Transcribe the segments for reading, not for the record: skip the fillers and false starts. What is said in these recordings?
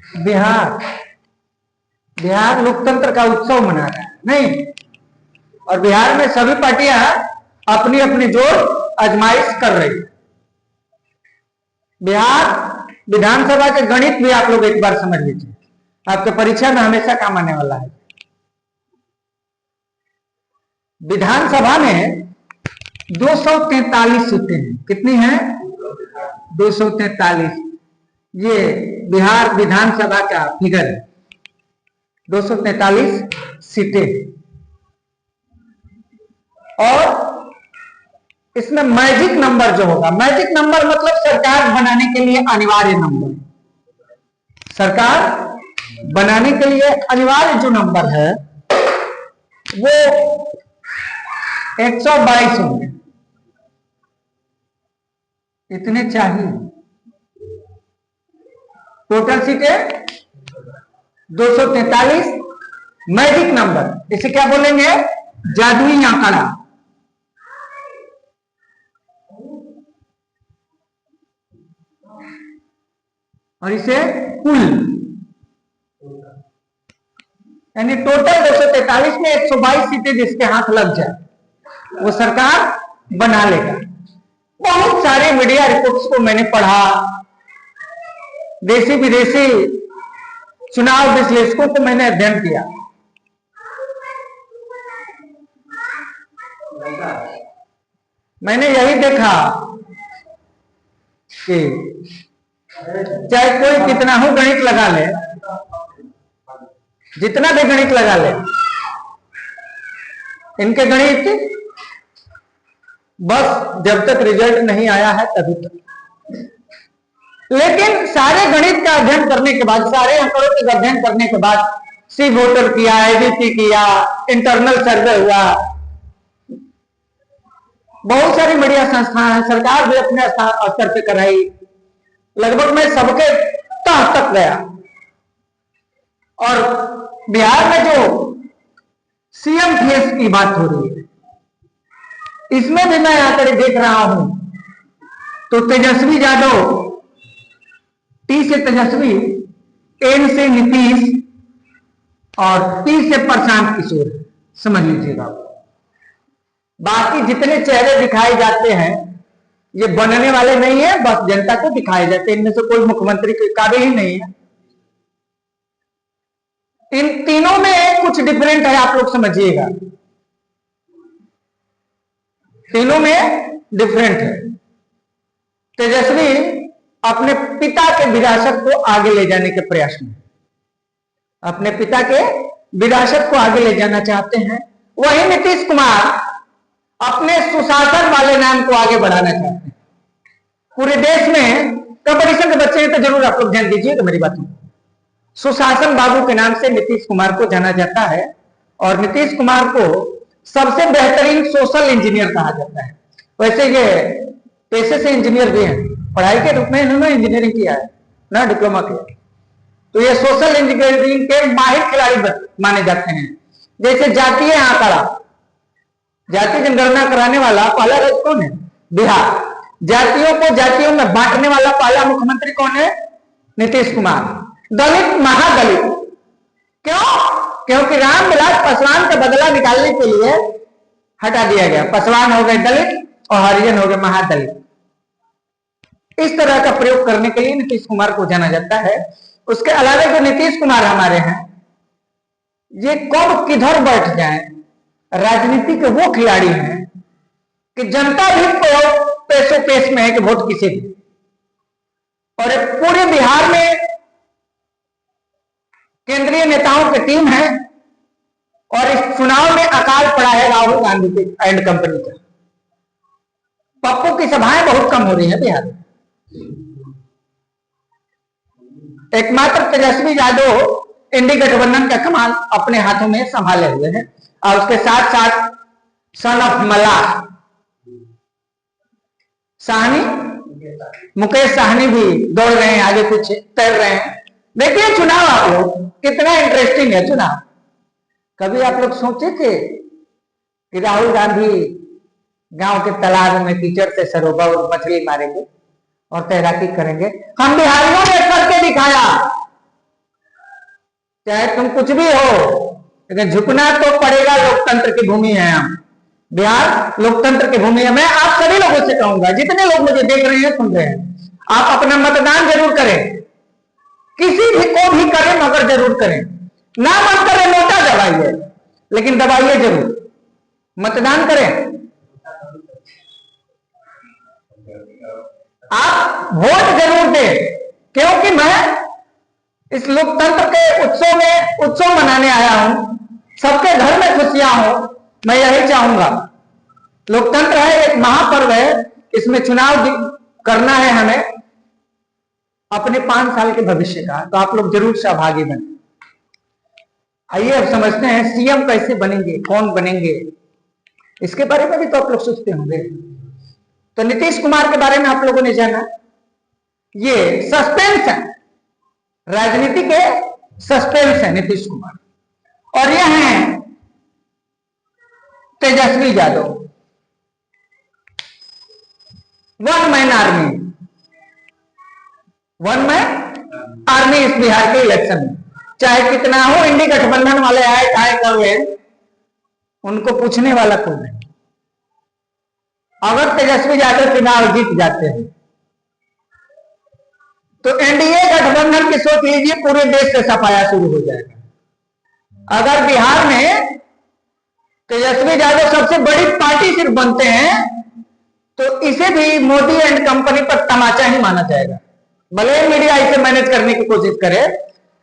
बिहार बिहार लोकतंत्र का उत्सव मना रहा है नहीं, और बिहार में सभी पार्टियां अपनी अपनी जोर आजमाइश कर रही। बिहार विधानसभा के गणित भी आप लोग एक बार समझ लीजिए, आपके परीक्षा में हमेशा काम आने वाला है। विधानसभा में 243 सीटें हैं। कितनी हैं? 243। ये बिहार विधानसभा का फिगर है, 243 सीटें। और इसमें मैजिक नंबर जो होगा, मैजिक नंबर मतलब सरकार बनाने के लिए अनिवार्य नंबर, सरकार बनाने के लिए अनिवार्य जो नंबर है वो 122 होंगे। इतने चाहिए। टोटल सीटें 243, मैजिक नंबर, इसे क्या बोलेंगे? जादुई आंकड़ा। और इसे कुल, यानी टोटल 243 में 122 सीटें जिसके हाथ लग जाए वो सरकार बना लेगा। बहुत सारे मीडिया रिपोर्ट्स को मैंने पढ़ा, देशी विदेशी चुनाव विश्लेषकों को मैंने अध्ययन किया। मैंने यही देखा कि चाहे कोई कितना हो गणित लगा ले, जितना भी गणित लगा ले, इनके गणित बस जब तक रिजल्ट नहीं आया है तभी तक। लेकिन सारे गणित का अध्ययन करने के बाद, सारे आंकड़ों का अध्ययन करने के बाद सी वोटर किया, एबीपी किया, इंटरनल सर्वे हुआ, बहुत सारी मीडिया संस्थान है, सरकार भी अपने स्तर पे कराई, लगभग मैं सबके तह तक गया। और बिहार में जो सीएम फेस की बात हो रही है, इसमें भी मैं आकर देख रहा हूं तो तेजस्वी यादव, टी से तेजस्वी, एन से नीतीश और पी से प्रशांत किशोर, समझ लीजिएगा। बाकी जितने चेहरे दिखाए जाते हैं ये बनने वाले नहीं है, बस जनता को दिखाए जाते हैं। इनमें से कोई मुख्यमंत्री के काबिल ही नहीं है। इन तीनों में कुछ डिफरेंट है, आप लोग समझिएगा। तीनों में डिफरेंट है। तेजस्वी अपने पिता के विरासत को आगे ले जाने के प्रयास में, अपने पिता के विरासत को आगे ले जाना चाहते हैं। वही नीतीश कुमार अपने सुशासन वाले नाम को आगे बढ़ाना चाहते हैं। पूरे देश में कंपटीशन के बच्चे हैं तो जरूर आप लोग ध्यान दीजिएगा मेरी बातों को। सुशासन बाबू के नाम से नीतीश कुमार को जाना जाता है, और नीतीश कुमार को सबसे बेहतरीन सोशल इंजीनियर कहा जाता है। वैसे ये पेशे से इंजीनियर भी हैं, पढ़ाई के रूप में इन्होंने इंजीनियरिंग किया है ना, डिप्लोमा किया। तो ये सोशल इंजीनियरिंग के माहिर खिलाड़ी माने जाते हैं। जैसे जातीय आंकड़ा, जाति जनगणना कराने वाला पहला राज्य कौन है? बिहार। जातियों को जातियों में बांटने वाला पहला मुख्यमंत्री कौन है? नीतीश कुमार। दलित महादलित, क्यों? क्योंकि रामविलास पासवान का बदला निकालने के लिए हटा दिया गया। पासवान हो गए दलित और हरिजन हो गए महादलित। इस तरह का प्रयोग करने के लिए नीतीश कुमार को जाना जाता है। उसके अलावा जो नीतीश कुमार हमारे हैं, ये कब किधर बैठ जाए, राजनीति के वो खिलाड़ी हैं कि जनता भी पैसों पेश में है कि वोट किसे दे। और पूरे बिहार में केंद्रीय नेताओं की टीम है, और इस चुनाव में अकाल पड़ा है राहुल गांधी एंड कंपनी का। पप्पू की सभाएं बहुत कम हो रही है बिहार में। एकमात्र तेजस्वी यादव इंडी गठबंधन का कमान अपने हाथों में संभाले हुए हैं, और उसके साथ साथ सन ऑफ मल्लाह साहनी, मुकेश साहनी भी दौड़ रहे हैं, आगे कुछ तैर रहे हैं। देखिए चुनाव आप लोग कितना इंटरेस्टिंग है चुनाव। कभी आप लोग सोचे थे कि राहुल गांधी गांव के तालाब में कीचड़ से सरोवर और मछली मारेंगे और तैराकी करेंगे? हम बिहारियों ने करके दिखाया। चाहे तुम कुछ भी हो, लेकिन झुकना तो पड़ेगा। लोकतंत्र की भूमि है हम, बिहार लोकतंत्र की भूमि है। मैं आप सभी लोगों से कहूंगा, जितने लोग मुझे देख रहे हैं, सुन रहे हैं, आप अपना मतदान जरूर करें, किसी भी को भी करें मगर जरूर करें। ना मन करें नोटा दबाइए, लेकिन दबाइए जरूर, मतदान करें। आप वोट जरूर दें, क्योंकि मैं इस लोकतंत्र के उत्सव मनाने आया हूं। सबके घर में खुशियां हो, मैं यही चाहूंगा। लोकतंत्र है, एक महापर्व है, इसमें चुनाव करना है हमें अपने 5 साल के भविष्य का, तो आप लोग जरूर सहभागी बने। आइए अब समझते हैं सीएम कैसे बनेंगे, कौन बनेंगे, इसके बारे में भी तो आप लोग सोचते होंगे। तो नीतीश कुमार के बारे में आप लोगों ने जाना, ये सस्पेंस है, राजनीति के सस्पेंस है नीतीश कुमार। और यह है Tejashwi Yadav, one man army इस बिहार के इलेक्शन में। चाहे कितना हो, इंडी गठबंधन वाले आए चाहे कौवे, उनको पूछने वाला कोई नहीं। अगर तेजस्वी यादव चुनाव जीत जाते हैं तो एनडीए गठबंधन की सोच लीजिए, पूरे देश से सफाया शुरू हो जाएगा। अगर बिहार में तेजस्वी यादव सबसे बड़ी पार्टी सिर्फ बनते हैं तो इसे भी मोदी एंड कंपनी पर तमाचा ही माना जाएगा। भले मीडिया इसे मैनेज करने की कोशिश करे,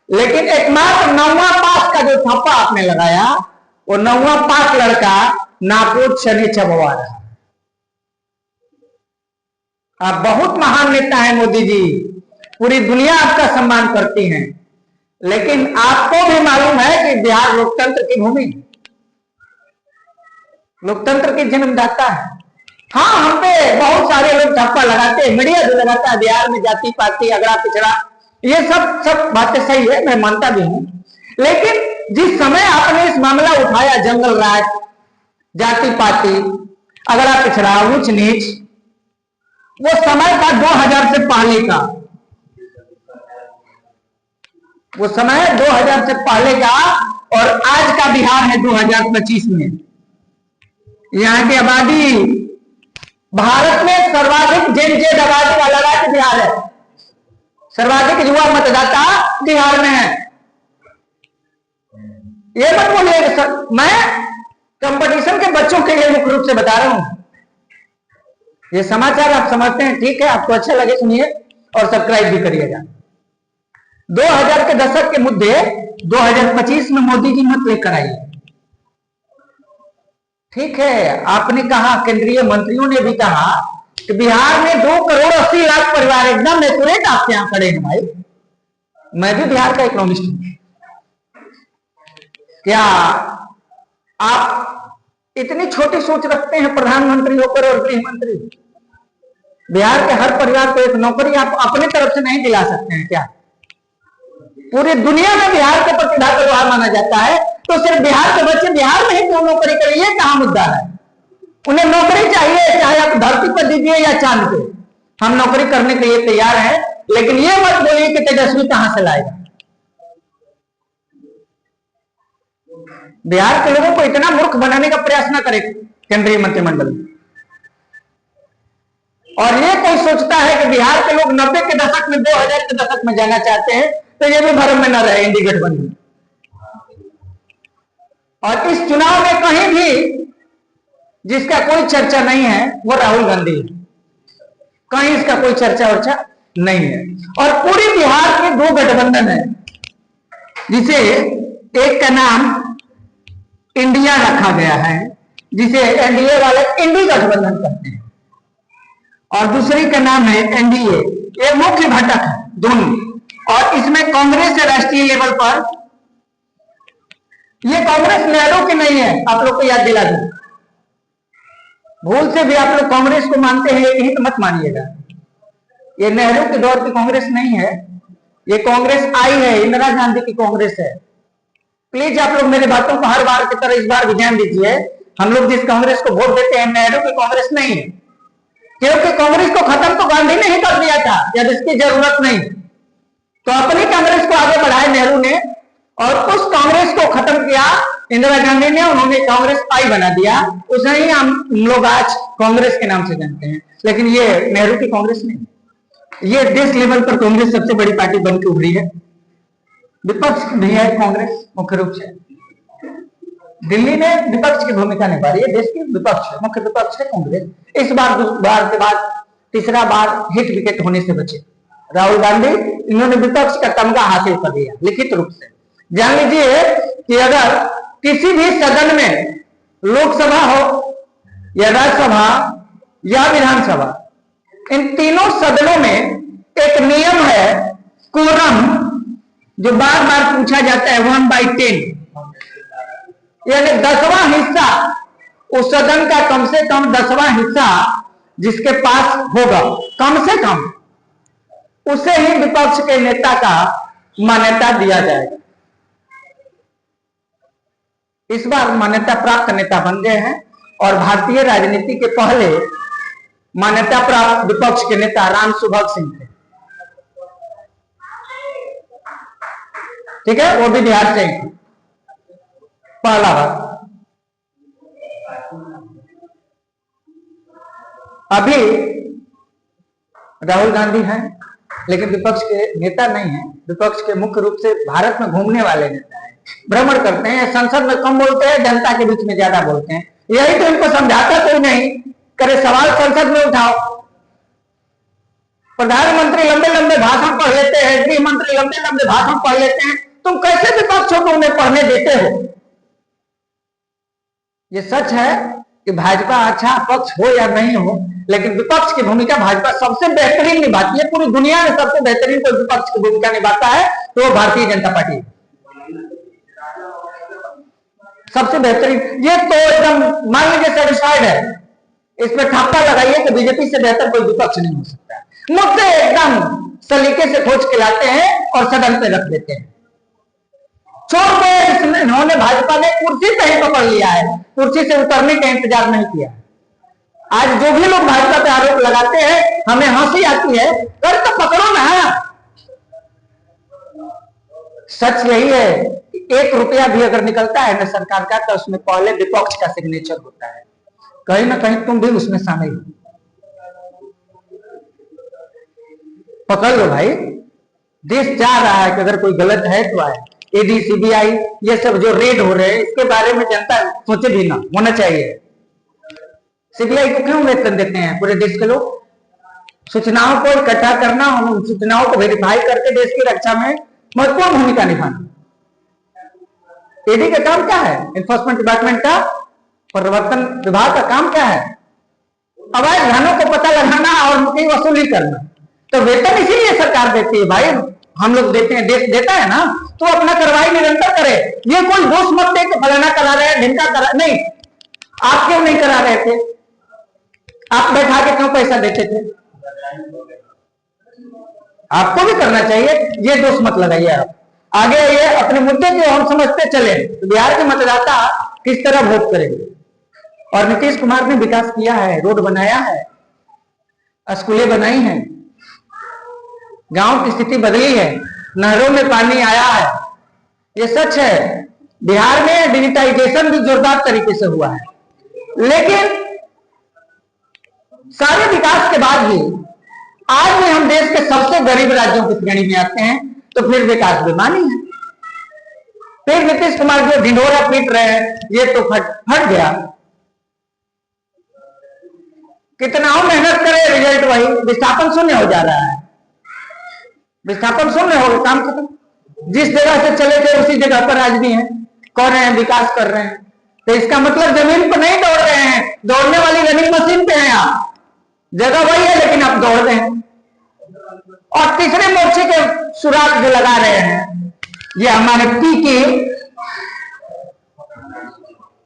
लेकिन एकमात्र 9वां पास का जो थप्पा आपने लगाया, वो 9वां पास लड़का नापोत शनि चबवा रहा। आप बहुत महान नेता हैं मोदी जी, पूरी दुनिया आपका सम्मान करती है, लेकिन आपको भी मालूम है कि बिहार लोकतंत्र की भूमि, लोकतंत्र की जन्मदाता है। हाँ, हम पे बहुत सारे लोग ठप्पा लगाते हैं, मीडिया भी लगाता है, बिहार में जाति पाति अगड़ा पिछड़ा, ये सब बातें सही है, मैं मानता भी हूं। लेकिन जिस समय आपने इस मामला उठाया, जंगल राज, जाति पाति, अगड़ा पिछड़ा, ऊंच नीच, वो समय था 2000 से पहले का, वो समय 2000 से पहले का, और आज का बिहार है 2025 में। यहाँ की आबादी, भारत में सर्वाधिक जेड आबादी वाला राज्य बिहार है, सर्वाधिक युवा मतदाता बिहार में है। ये मत बोलिए, मैं कंपटीशन के बच्चों के लिए मुख्य रूप से बता रहा हूं। ये समाचार आप समझते हैं, ठीक है, आपको अच्छा लगे सुनिए और सब्सक्राइब भी करिएगा। 2000 के दशक के मुद्दे 2025 में मोदी जी मत लेकर आइए। ठीक है, आपने कहा, केंद्रीय मंत्रियों ने भी कहा कि बिहार में 2 करोड़ 80 लाख परिवार, एकदम एक्यूरेट आपके यहां खड़े हैं भाई। मैं भी बिहार का इकोनॉमिस्ट हूं। क्या आप इतनी छोटी सोच रखते हैं प्रधानमंत्री होकर और गृह मंत्री? बिहार के हर परिवार को एक नौकरी आप अपनी तरफ से नहीं दिला सकते हैं क्या? पूरी दुनिया में बिहार को प्रतिभा का त्योहार माना जाता है, तो सिर्फ बिहार के बच्चे बिहार में ही क्यों नौकरी करें? ये कहां मुद्दा है? उन्हें नौकरी चाहिए, चाहे आप धरती पर दीजिए या चांद पे, हम नौकरी करने के लिए तैयार हैं। लेकिन ये मत बोलिए कि तेजस्वी कहां से लाएगा। बिहार के लोगों को इतना मूर्ख बनाने का प्रयास ना करे केंद्रीय मंत्रिमंडल। और ये कोई सोचता है कि बिहार के लोग 90 के दशक में, 2000 के दशक में जाना चाहते हैं, तो ये भी भ्रम में न रहे इंडी गठबंधन। और इस चुनाव में कहीं भी जिसका कोई चर्चा नहीं है वो राहुल गांधी, कहीं इसका कोई चर्चा वर्चा नहीं है। और पूरी बिहार के 2 गठबंधन है, जिसे एक का नाम इंडिया रखा गया है, जिसे एनडीए वाले इंडी गठबंधन कहते हैं, और दूसरी का नाम है एनडीए। ये मुख्य घटक है दोनों, और इसमें कांग्रेस है राष्ट्रीय लेवल पर। ये कांग्रेस नेहरू की नहीं है, आप लोग को याद दिला दूं। भूल से भी आप लोग कांग्रेस को मानते हैं, यही तो मत मानिएगा। ये नेहरू के दौर की कांग्रेस नहीं है, ये कांग्रेस आई है, इंदिरा गांधी की कांग्रेस है। प्लीज आप लोग मेरी बातों को हर बार की तरह इस बार भी ध्यान दीजिए। हम लोग जिस कांग्रेस को वोट देते हैं, नेहरू की कांग्रेस नहीं है, क्योंकि कांग्रेस को खत्म तो गांधी ने ही कर दिया था, जब इसकी जरूरत नहीं, तो अपनी कांग्रेस को आगे बढ़ाए नेहरू ने, और उस कांग्रेस को खत्म किया इंदिरा गांधी ने। उन्होंने कांग्रेस पाई बना दिया, उसे ही हम लोग आज कांग्रेस के नाम से जानते हैं। लेकिन ये नेहरू की कांग्रेस नहीं, ये देश लेवल पर कांग्रेस सबसे बड़ी पार्टी बनकर उभरी है। विपक्ष भी है कांग्रेस मुख्य रूप से। दिल्ली में विपक्ष की भूमिका निभा रही है, देश की विपक्ष है, मुख्य विपक्ष है कांग्रेस। इस बार के बाद तीसरा बार हिट विकेट होने से बचे राहुल गांधी। इन्होंने विपक्ष का तमगा हासिल कर लिया लिखित रूप से। जान लीजिए कि अगर किसी भी सदन में, लोकसभा हो या राज्यसभा या विधानसभा, इन तीनों सदनों में एक नियम है कोरम, जो बार बार पूछा जाता है 1/10, यानी 10वां हिस्सा उस सदन का, कम से कम 10वां हिस्सा जिसके पास होगा कम से कम, उसे ही विपक्ष के नेता का मान्यता दिया जाएगा। इस बार मान्यता प्राप्त नेता बन गए हैं और भारतीय राजनीति के पहले मान्यता प्राप्त विपक्ष के नेता राम सुभग सिंह थे। ठीक है, वो भी बिहार से ही पहला बार। अभी राहुल गांधी हैं, लेकिन विपक्ष के नेता नहीं है। विपक्ष के मुख्य रूप से भारत में घूमने वाले नेता हैं, भ्रमण करते हैं, संसद में कम बोलते हैं, जनता के बीच में ज्यादा बोलते हैं। यही तो इनको समझाता कोई नहीं, करे सवाल संसद में उठाओ। प्रधानमंत्री लंबे लंबे भाषण पढ़ लेते हैं, गृह मंत्री लंबे लंबे भाषण पढ़ लेते हैं, तुम कैसे विपक्षों को उन्हें पढ़ने देते हो? ये सच है कि भाजपा अच्छा पक्ष हो या नहीं हो, लेकिन विपक्ष की भूमिका भाजपा सबसे बेहतरीन निभाती है। पूरी दुनिया में सबसे बेहतरीन कोई विपक्ष की भूमिका निभाता है तो वो भारतीय जनता पार्टी सबसे बेहतरीन। ये तो एकदम मान लीजिए सेटिस्फाइड है, इस पर ठप्पा लगाइए कि बीजेपी से बेहतर कोई विपक्ष नहीं हो सकता। मुद्दे एकदम सलीके से खोज के लाते हैं और सदन पे रख देते हैं। छोड़ के इन्होंने, भाजपा ने कुर्सी पे ही पकड़ लिया है, कुर्सी से उतरने का इंतजार नहीं किया। आज जो भी लोग भाजपा पे आरोप लगाते हैं, हमें हंसी आती है, कर तो पकड़ो ना। सच यही है, 1 रुपया भी अगर निकलता है ना सरकार का, तो उसमें पहले विपक्ष का सिग्नेचर होता है। कहीं ना कहीं तुम भी उसमें शामिल हो। पकड़ लो भाई, देश चाह रहा है कि अगर कोई गलत है तो आए। ईडी, सीबीआई, ये सब जो रेड हो रहे हैं, इसके बारे में जनता सोचे भी ना, होना चाहिए। सीबीआई को क्यों वेतन देते हैं पूरे देश के लोग? सूचनाओं को इकट्ठा करना, उन सूचनाओं को वेरीफाई करके देश की रक्षा में महत्वपूर्ण भूमिका निभाना। ईडी का काम क्या है? एनफोर्समेंट डिपार्टमेंट का, प्रवर्तन विभाग का काम क्या है? अवैध धनों को पता लगाना और उनकी वसूली करना। तो वेतन इसीलिए सरकार देती है भाई, हम लोग देते हैं, देश देता है ना, तो अपना कार्रवाई निरंतर करे। ये कोई दोष मत दे कि फलाना करा रहे हैं, ढिमका करा, नहीं। आप क्यों नहीं करा रहे थे? आप बैठा के क्यों पैसा देते थे? आपको भी करना चाहिए, ये दोष मत लगाइए आप। आगे ये अपने मुद्दे जो हम समझते चले, तो बिहार के मतदाता किस तरह वोट करेंगे। और नीतीश कुमार ने विकास किया है, रोड बनाया है, स्कूलें बनाई हैं, गांव की स्थिति बदली है, नहरों में पानी आया है, ये सच है। बिहार में डिजिटाइजेशन भी जोरदार तरीके से हुआ है। लेकिन सारे विकास के बाद भी आज भी हम देश के सबसे गरीब राज्यों की श्रेणी में आते हैं, तो फिर विकास बेमानी है। फिर नीतीश कुमार जो ढिंढोरा पीट रहे हैं, ये तो फट गया। कितना हो मेहनत करे, रिजल्ट वही, विस्थापन शून्य हो जा रहा है। विस्थापन शून्य हो, काम खत्म। जिस जगह से चले थे उसी जगह पर आज भी हैं, कर रहे हैं, विकास कर रहे हैं। तो इसका मतलब जमीन पर नहीं दौड़ रहे हैं, दौड़ने वाली रनिंग मशीन पे हैं आप। जगह वही है लेकिन आप दौड़ रहे हैं। और तीसरे मोर्चे के सुराग जो लगा रहे हैं, ये हमारे पीके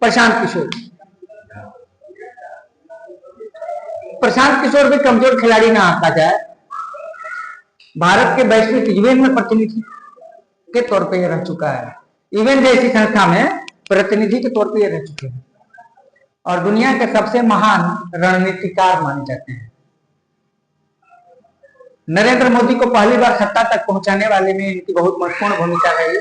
प्रशांत किशोर। प्रशांत किशोर भी कमजोर खिलाड़ी ना आका जाए। भारत के वैश्विक इवेंट में प्रतिनिधि के तौर पे ये रह चुका है। इवेंट जैसी संस्था में प्रतिनिधि के तौर पे ये रह चुके हैं और दुनिया के सबसे महान रणनीतिकार माने जाते हैं। नरेंद्र मोदी को पहली बार सत्ता तक पहुंचाने वाले में इनकी बहुत महत्वपूर्ण भूमिका रही।